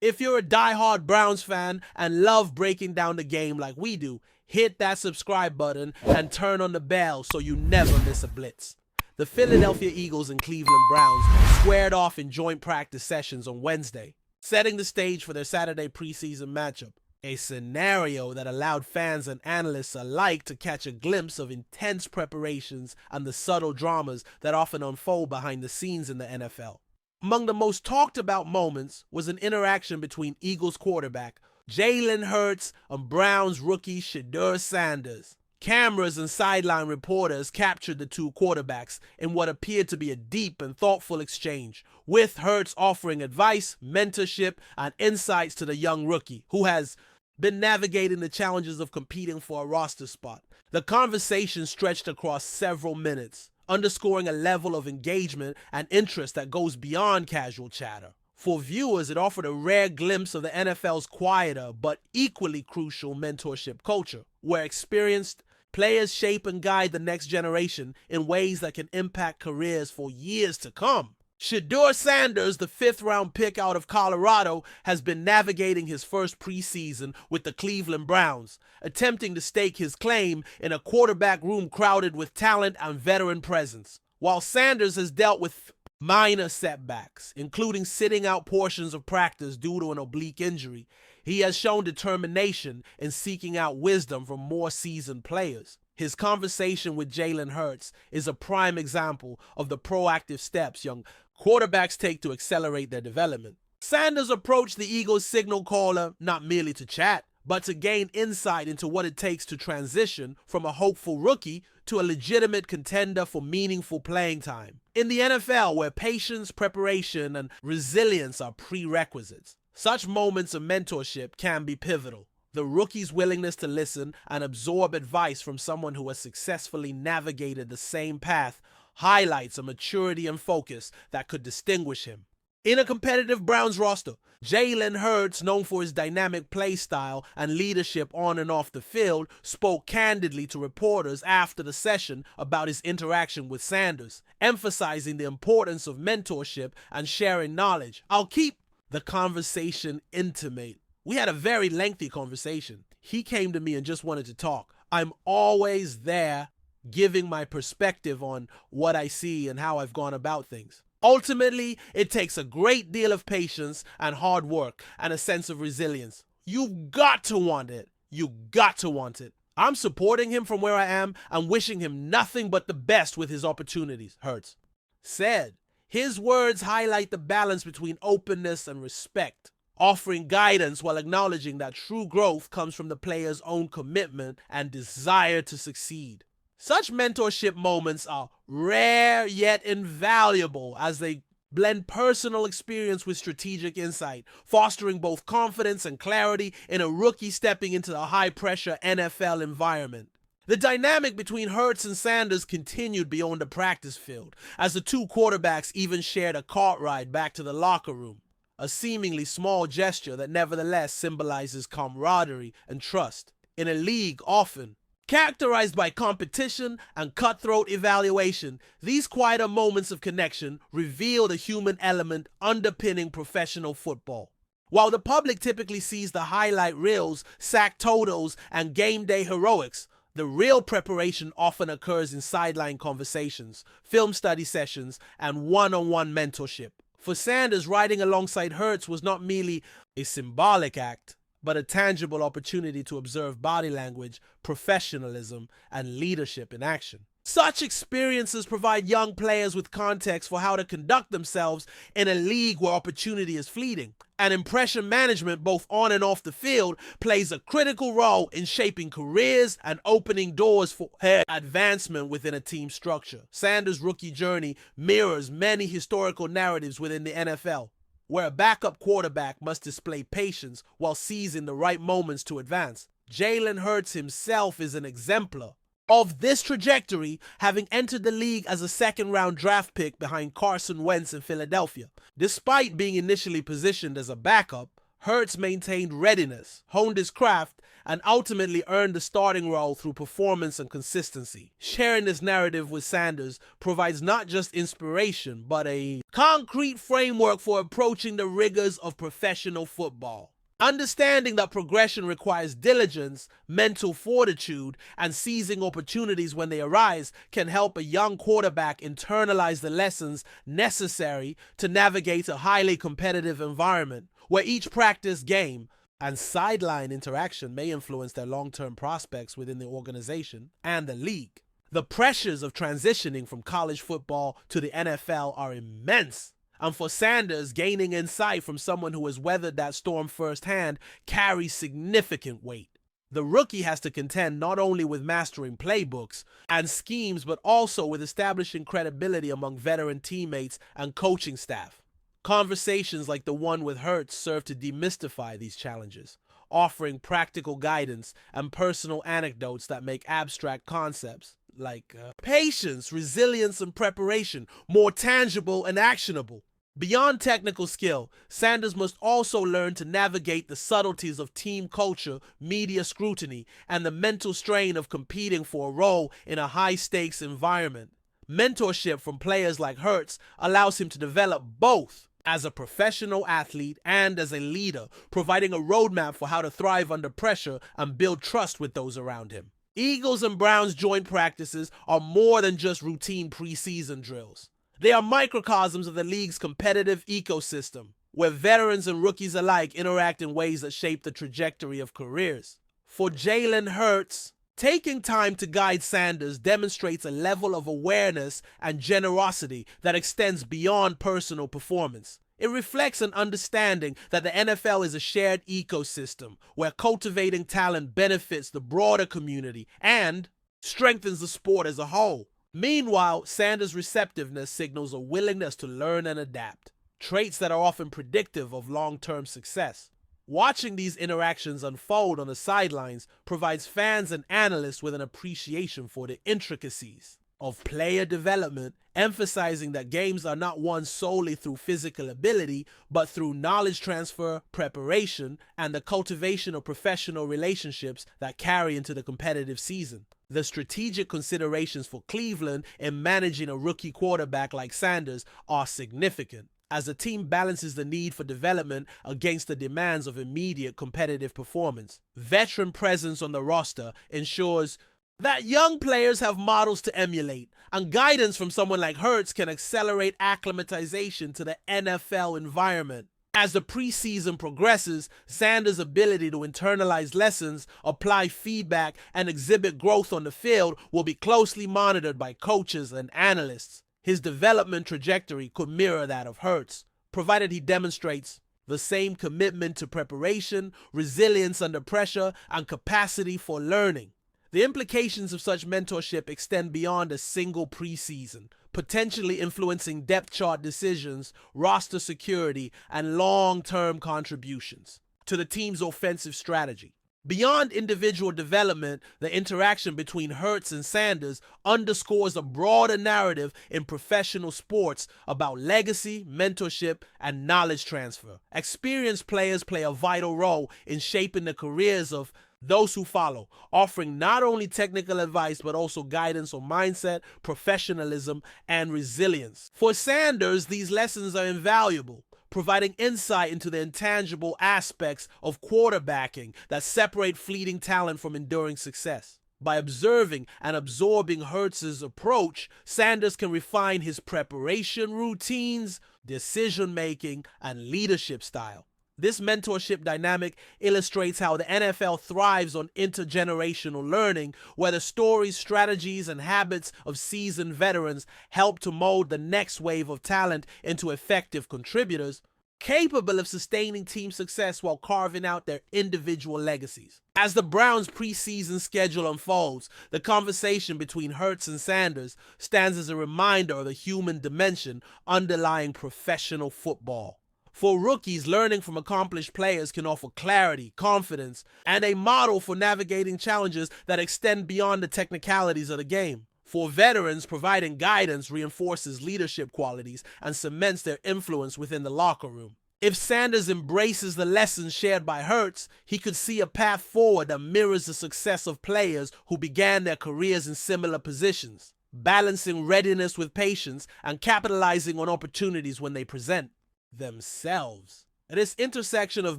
If you're a die-hard Browns fan and love breaking down the game like we do, hit that subscribe button and turn on the bell so you never miss a blitz. The Philadelphia Eagles and Cleveland Browns squared off in joint practice sessions on Wednesday, setting the stage for their Saturday preseason matchup, a scenario that allowed fans and analysts alike to catch a glimpse of intense preparations and the subtle dramas that often unfold behind the scenes in the NFL. Among the most talked about moments was an interaction between Eagles quarterback Jalen Hurts and Browns rookie Shedeur Sanders. Cameras and sideline reporters captured the two quarterbacks in what appeared to be a deep and thoughtful exchange, with Hurts offering advice, mentorship, and insights to the young rookie, who has been navigating the challenges of competing for a roster spot. The conversation stretched across several minutes, underscoring a level of engagement and interest that goes beyond casual chatter. For viewers, it offered a rare glimpse of the NFL's quieter but equally crucial mentorship culture, where experienced players shape and guide the next generation in ways that can impact careers for years to come. Shedeur Sanders, the fifth-round pick out of Colorado, has been navigating his first preseason with the Cleveland Browns, attempting to stake his claim in a quarterback room crowded with talent and veteran presence. While Sanders has dealt with minor setbacks, including sitting out portions of practice due to an oblique injury, he has shown determination in seeking out wisdom from more seasoned players. His conversation with Jalen Hurts is a prime example of the proactive steps young quarterbacks take to accelerate their development. Sanders approached the Eagles' signal caller not merely to chat, but to gain insight into what it takes to transition from a hopeful rookie to a legitimate contender for meaningful playing time. In the NFL, where patience, preparation, and resilience are prerequisites, such moments of mentorship can be pivotal. The rookie's willingness to listen and absorb advice from someone who has successfully navigated the same path highlights a maturity and focus that could distinguish him. In a competitive Browns roster, Jalen Hurts, known for his dynamic play style and leadership on and off the field, spoke candidly to reporters after the session about his interaction with Sanders, emphasizing the importance of mentorship and sharing knowledge. I'll keep the conversation intimate. We had a very lengthy conversation. He came to me and just wanted to talk. I'm always there giving my perspective on what I see and how I've gone about things. Ultimately, it takes a great deal of patience and hard work and a sense of resilience. You've got to want it. You got to want it. I'm supporting him from where I am and wishing him nothing but the best with his opportunities, Hurts said. His words highlight the balance between openness and respect, offering guidance while acknowledging that true growth comes from the player's own commitment and desire to succeed. Such mentorship moments are rare yet invaluable as they blend personal experience with strategic insight, fostering both confidence and clarity in a rookie stepping into the high-pressure NFL environment. The dynamic between Hurts and Sanders continued beyond the practice field, as the two quarterbacks even shared a cart ride back to the locker room, a seemingly small gesture that nevertheless symbolizes camaraderie and trust. In a league often characterized by competition and cutthroat evaluation, these quieter moments of connection reveal the human element underpinning professional football. While the public typically sees the highlight reels, sack totals, and game day heroics, the real preparation often occurs in sideline conversations, film study sessions, and one-on-one mentorship. For Sanders, riding alongside Hurts was not merely a symbolic act, but a tangible opportunity to observe body language, professionalism, and leadership in action. Such experiences provide young players with context for how to conduct themselves in a league where opportunity is fleeting. And impression management, both on and off the field, plays a critical role in shaping careers and opening doors for advancement within a team structure. Sanders' rookie journey mirrors many historical narratives within the NFL, where a backup quarterback must display patience while seizing the right moments to advance. Jalen Hurts himself is an exemplar of this trajectory, having entered the league as a second-round draft pick behind Carson Wentz in Philadelphia. Despite being initially positioned as a backup, Hurts maintained readiness, honed his craft, and ultimately earned the starting role through performance and consistency. Sharing this narrative with Sanders provides not just inspiration, but a concrete framework for approaching the rigors of professional football. Understanding that progression requires diligence, mental fortitude, and seizing opportunities when they arise can help a young quarterback internalize the lessons necessary to navigate a highly competitive environment, where each practice game and sideline interaction may influence their long-term prospects within the organization and the league. The pressures of transitioning from college football to the NFL are immense. And for Sanders, gaining insight from someone who has weathered that storm firsthand carries significant weight. The rookie has to contend not only with mastering playbooks and schemes, but also with establishing credibility among veteran teammates and coaching staff. Conversations like the one with Hurts serve to demystify these challenges, offering practical guidance and personal anecdotes that make abstract concepts like patience, resilience, and preparation more tangible and actionable. Beyond technical skill, Sanders must also learn to navigate the subtleties of team culture, media scrutiny, and the mental strain of competing for a role in a high-stakes environment. Mentorship from players like Hurts allows him to develop both as a professional athlete and as a leader, providing a roadmap for how to thrive under pressure and build trust with those around him. Eagles and Browns joint practices are more than just routine preseason drills. They are microcosms of the league's competitive ecosystem, where veterans and rookies alike interact in ways that shape the trajectory of careers. For Jalen Hurts, taking time to guide Sanders demonstrates a level of awareness and generosity that extends beyond personal performance. It reflects an understanding that the NFL is a shared ecosystem where cultivating talent benefits the broader community and strengthens the sport as a whole. Meanwhile, Sanders' receptiveness signals a willingness to learn and adapt, traits that are often predictive of long-term success. Watching these interactions unfold on the sidelines provides fans and analysts with an appreciation for the intricacies of player development, emphasizing that games are not won solely through physical ability, but through knowledge transfer, preparation, and the cultivation of professional relationships that carry into the competitive season. The strategic considerations for Cleveland in managing a rookie quarterback like Sanders are significant, as the team balances the need for development against the demands of immediate competitive performance. Veteran presence on the roster ensures that young players have models to emulate, and guidance from someone like Hurts can accelerate acclimatization to the NFL environment. As the preseason progresses, Sanders' ability to internalize lessons, apply feedback, and exhibit growth on the field will be closely monitored by coaches and analysts. His development trajectory could mirror that of Hurts, provided he demonstrates the same commitment to preparation, resilience under pressure, and capacity for learning. The implications of such mentorship extend beyond a single preseason, potentially influencing depth chart decisions, roster security, and long-term contributions to the team's offensive strategy. Beyond individual development, the interaction between Hurts and Sanders underscores a broader narrative in professional sports about legacy, mentorship, and knowledge transfer. Experienced players play a vital role in shaping the careers of those who follow, offering not only technical advice but also guidance on mindset, professionalism, and resilience. For Sanders, these lessons are invaluable, providing insight into the intangible aspects of quarterbacking that separate fleeting talent from enduring success. By observing and absorbing Hurts' approach, Sanders can refine his preparation routines, decision-making, and leadership style. This mentorship dynamic illustrates how the NFL thrives on intergenerational learning, where the stories, strategies, and habits of seasoned veterans help to mold the next wave of talent into effective contributors, capable of sustaining team success while carving out their individual legacies. As the Browns' preseason schedule unfolds, the conversation between Hurts and Sanders stands as a reminder of the human dimension underlying professional football. For rookies, learning from accomplished players can offer clarity, confidence, and a model for navigating challenges that extend beyond the technicalities of the game. For veterans, providing guidance reinforces leadership qualities and cements their influence within the locker room. If Sanders embraces the lessons shared by Hurts, he could see a path forward that mirrors the success of players who began their careers in similar positions, balancing readiness with patience and capitalizing on opportunities when they present themselves. This intersection of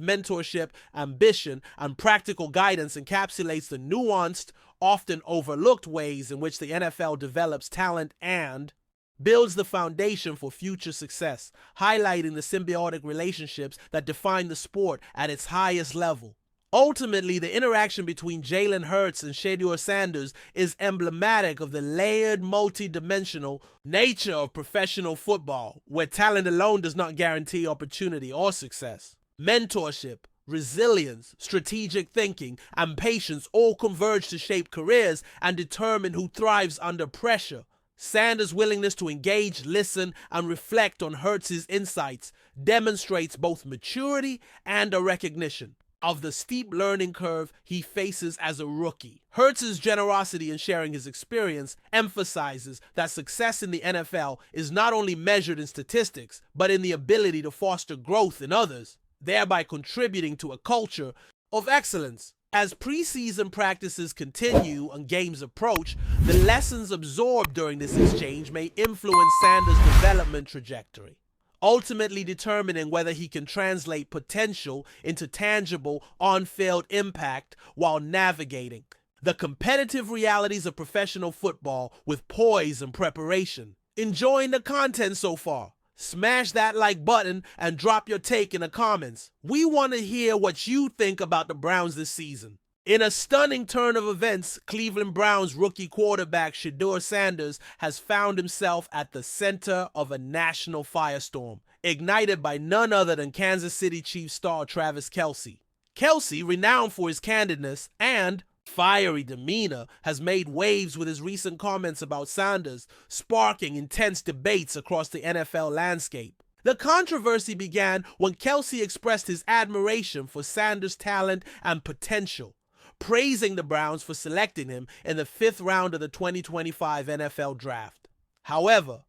mentorship, ambition, and practical guidance encapsulates the nuanced, often overlooked ways in which the NFL develops talent and builds the foundation for future success, highlighting the symbiotic relationships that define the sport at its highest level. Ultimately, the interaction between Jalen Hurts and Shedeur Sanders is emblematic of the layered, multi-dimensional nature of professional football, where talent alone does not guarantee opportunity or success. Mentorship, resilience, strategic thinking, and patience all converge to shape careers and determine who thrives under pressure. Sanders' willingness to engage, listen, and reflect on Hurts' insights demonstrates both maturity and a recognition of the steep learning curve he faces as a rookie. Hurts' generosity in sharing his experience emphasizes that success in the NFL is not only measured in statistics, but in the ability to foster growth in others, thereby contributing to a culture of excellence. As preseason practices continue and games approach, the lessons absorbed during this exchange may influence Sanders' development trajectory, ultimately determining whether he can translate potential into tangible on-field impact while navigating the competitive realities of professional football with poise and preparation. Enjoying the content so far? Smash that like button and drop your take in the comments. We want to hear what you think about the Browns this season. In a stunning turn of events, Cleveland Browns rookie quarterback Shedeur Sanders has found himself at the center of a national firestorm, ignited by none other than Kansas City Chiefs star Travis Kelce. Kelce, renowned for his candidness and fiery demeanor, has made waves with his recent comments about Sanders, sparking intense debates across the NFL landscape. The controversy began when Kelce expressed his admiration for Sanders' talent and potential, praising the Browns for selecting him in the 5th round of the 2025 NFL Draft. However,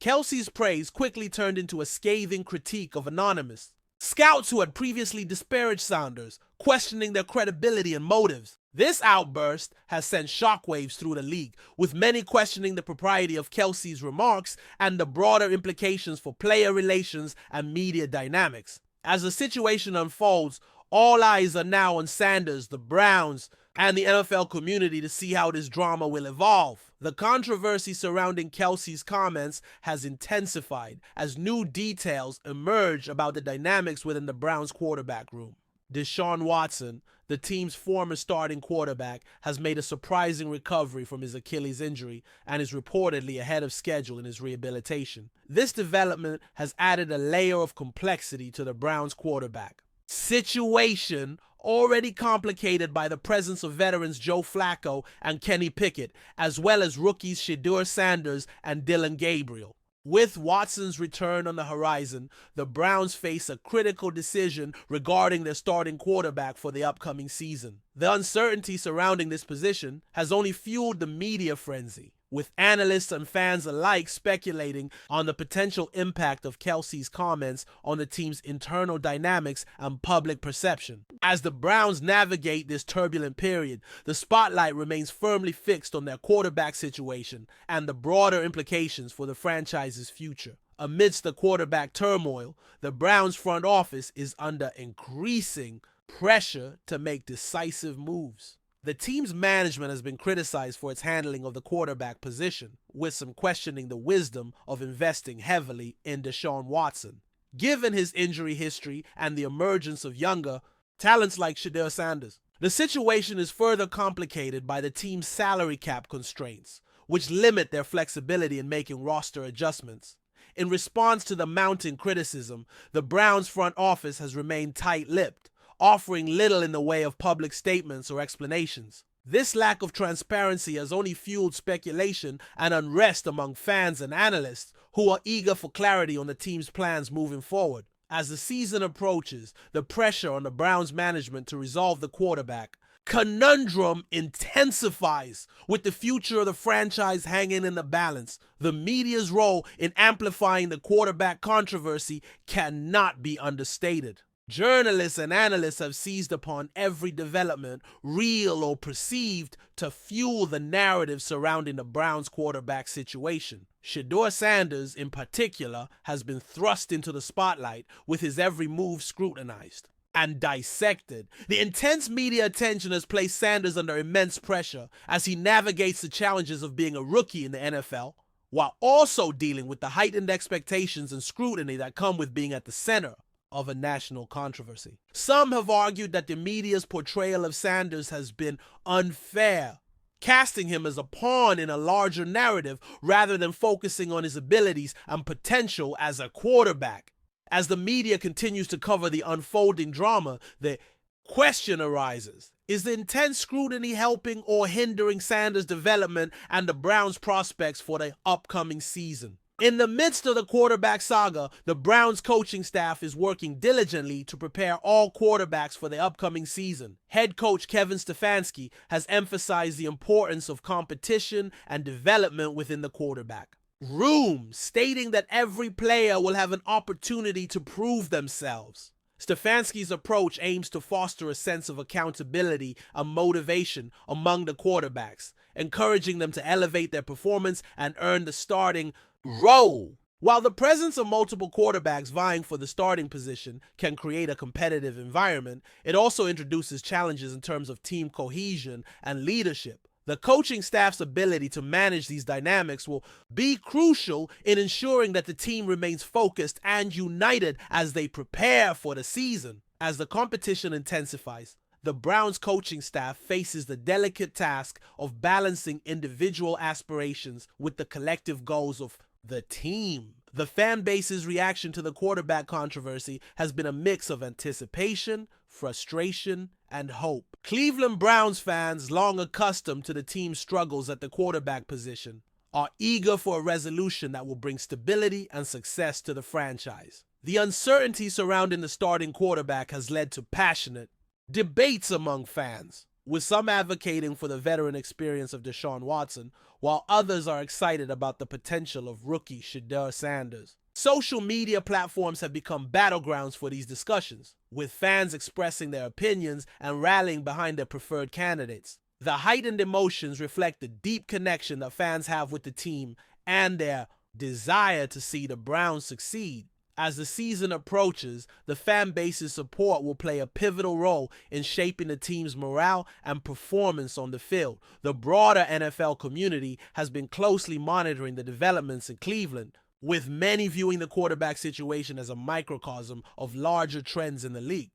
Kelce's praise quickly turned into a scathing critique of anonymous scouts who had previously disparaged Sanders, questioning their credibility and motives. This outburst has sent shockwaves through the league, with many questioning the propriety of Kelce's remarks and the broader implications for player relations and media dynamics. As the situation unfolds, all eyes are now on Sanders, the Browns, and the NFL community to see how this drama will evolve. The controversy surrounding Kelce's comments has intensified as new details emerge about the dynamics within the Browns quarterback room. Deshaun Watson, the team's former starting quarterback, has made a surprising recovery from his Achilles injury and is reportedly ahead of schedule in his rehabilitation. This development has added a layer of complexity to the Browns quarterback situation, already complicated by the presence of veterans Joe Flacco and Kenny Pickett, as well as rookies Shedeur Sanders and Dylan Gabriel. With Watson's return on the horizon, the Browns face a critical decision regarding their starting quarterback for the upcoming season. The uncertainty surrounding this position has only fueled the media frenzy, with analysts and fans alike speculating on the potential impact of Kelce's comments on the team's internal dynamics and public perception. As the Browns navigate this turbulent period, the spotlight remains firmly fixed on their quarterback situation and the broader implications for the franchise's future. Amidst the quarterback turmoil, the Browns front office is under increasing pressure to make decisive moves. The team's management has been criticized for its handling of the quarterback position, with some questioning the wisdom of investing heavily in Deshaun Watson, given his injury history and the emergence of younger talents like Shedeur Sanders. The situation is further complicated by the team's salary cap constraints, which limit their flexibility in making roster adjustments. In response to the mounting criticism, the Browns front office has remained tight-lipped, offering little in the way of public statements or explanations. This lack of transparency has only fueled speculation and unrest among fans and analysts who are eager for clarity on the team's plans moving forward. As the season approaches, the pressure on the Browns management to resolve the quarterback, conundrum intensifies with the future of the franchise hanging in the balance. The media's role in amplifying the quarterback controversy cannot be understated. Journalists and analysts have seized upon every development, real or perceived, to fuel the narrative surrounding the Browns quarterback situation. Shedeur Sanders, in particular, has been thrust into the spotlight with his every move scrutinized and dissected. The intense media attention has placed Sanders under immense pressure as he navigates the challenges of being a rookie in the NFL, while also dealing with the heightened expectations and scrutiny that come with being at the center of a national controversy. Some have argued that the media's portrayal of Sanders has been unfair, casting him as a pawn in a larger narrative rather than focusing on his abilities and potential as a quarterback. As the media continues to cover the unfolding drama, the question arises: is the intense scrutiny helping or hindering Sanders' development and the Browns' prospects for the upcoming season? In the midst of the quarterback saga, the Browns coaching staff is working diligently to prepare all quarterbacks for the upcoming season. Head coach Kevin Stefanski has emphasized the importance of competition and development within the quarterback room, stating that every player will have an opportunity to prove themselves. Stefanski's approach aims to foster a sense of accountability and motivation among the quarterbacks, encouraging them to elevate their performance and earn the starting role. While the presence of multiple quarterbacks vying for the starting position can create a competitive environment, it also introduces challenges in terms of team cohesion and leadership. The coaching staff's ability to manage these dynamics will be crucial in ensuring that the team remains focused and united as they prepare for the season. As the competition intensifies, the Browns coaching staff faces the delicate task of balancing individual aspirations with the collective goals of the team. The fan base's reaction to the quarterback controversy has been a mix of anticipation, frustration, and hope. Cleveland Browns fans, long accustomed to the team's struggles at the quarterback position, are eager for a resolution that will bring stability and success to the franchise. The uncertainty surrounding the starting quarterback has led to passionate debates among fans, with some advocating for the veteran experience of Deshaun Watson, while others are excited about the potential of rookie Shedeur Sanders. Social media platforms have become battlegrounds for these discussions, with fans expressing their opinions and rallying behind their preferred candidates. The heightened emotions reflect the deep connection that fans have with the team and their desire to see the Browns succeed. As the season approaches, the fan base's support will play a pivotal role in shaping the team's morale and performance on the field. The broader NFL community has been closely monitoring the developments in Cleveland, with many viewing the quarterback situation as a microcosm of larger trends in the league.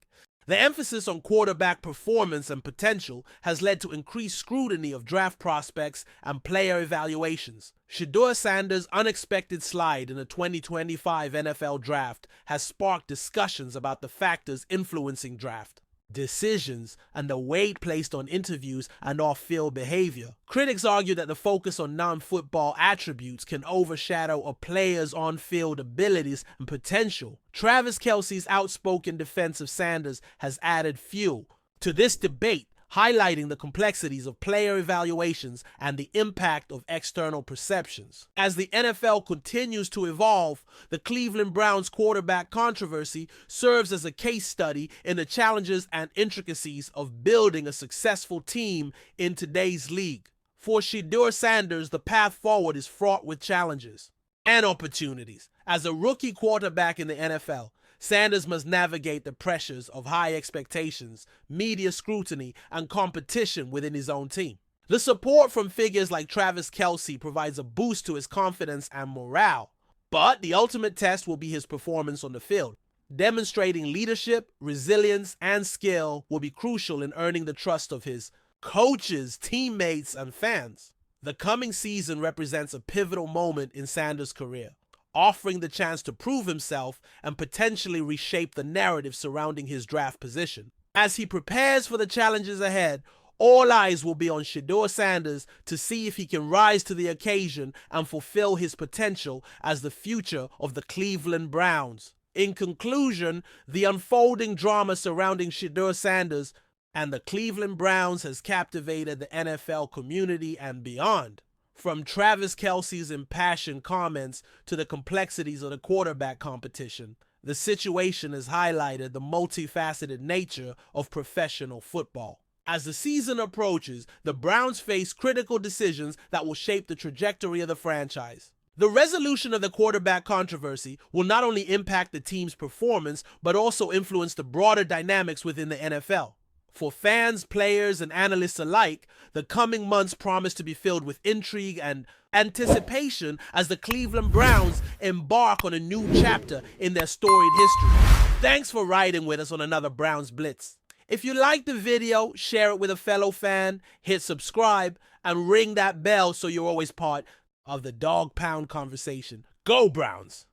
The emphasis on quarterback performance and potential has led to increased scrutiny of draft prospects and player evaluations. Shedeur Sanders' unexpected slide in the 2025 NFL Draft has sparked discussions about the factors influencing draft decisions and the weight placed on interviews and off-field behavior. Critics argue that the focus on non-football attributes can overshadow a player's on-field abilities and potential. Travis Kelce's outspoken defense of Sanders has added fuel to this debate, highlighting the complexities of player evaluations and the impact of external perceptions. As the NFL continues to evolve, the Cleveland Browns quarterback controversy serves as a case study in the challenges and intricacies of building a successful team in today's league. For Shedeur Sanders, the path forward is fraught with challenges and opportunities. As a rookie quarterback in the NFL, Sanders must navigate the pressures of high expectations, media scrutiny, and competition within his own team. The support from figures like Travis Kelce provides a boost to his confidence and morale, but the ultimate test will be his performance on the field. Demonstrating leadership, resilience, and skill will be crucial in earning the trust of his coaches, teammates, and fans. The coming season represents a pivotal moment in Sanders' career, offering the chance to prove himself and potentially reshape the narrative surrounding his draft position. As he prepares for the challenges ahead, all eyes will be on Shedeur Sanders to see if he can rise to the occasion and fulfill his potential as the future of the Cleveland Browns. In conclusion, the unfolding drama surrounding Shedeur Sanders and the Cleveland Browns has captivated the NFL community and beyond. From Travis Kelce's impassioned comments to the complexities of the quarterback competition, the situation has highlighted the multifaceted nature of professional football. As the season approaches, the Browns face critical decisions that will shape the trajectory of the franchise. The resolution of the quarterback controversy will not only impact the team's performance, but also influence the broader dynamics within the NFL. For fans, players, and analysts alike, the coming months promise to be filled with intrigue and anticipation as the Cleveland Browns embark on a new chapter in their storied history. Thanks for riding with us on another Browns Blitz. If you liked the video, share it with a fellow fan, hit subscribe, and ring that bell so you're always part of the Dawg Pound conversation. Go Browns!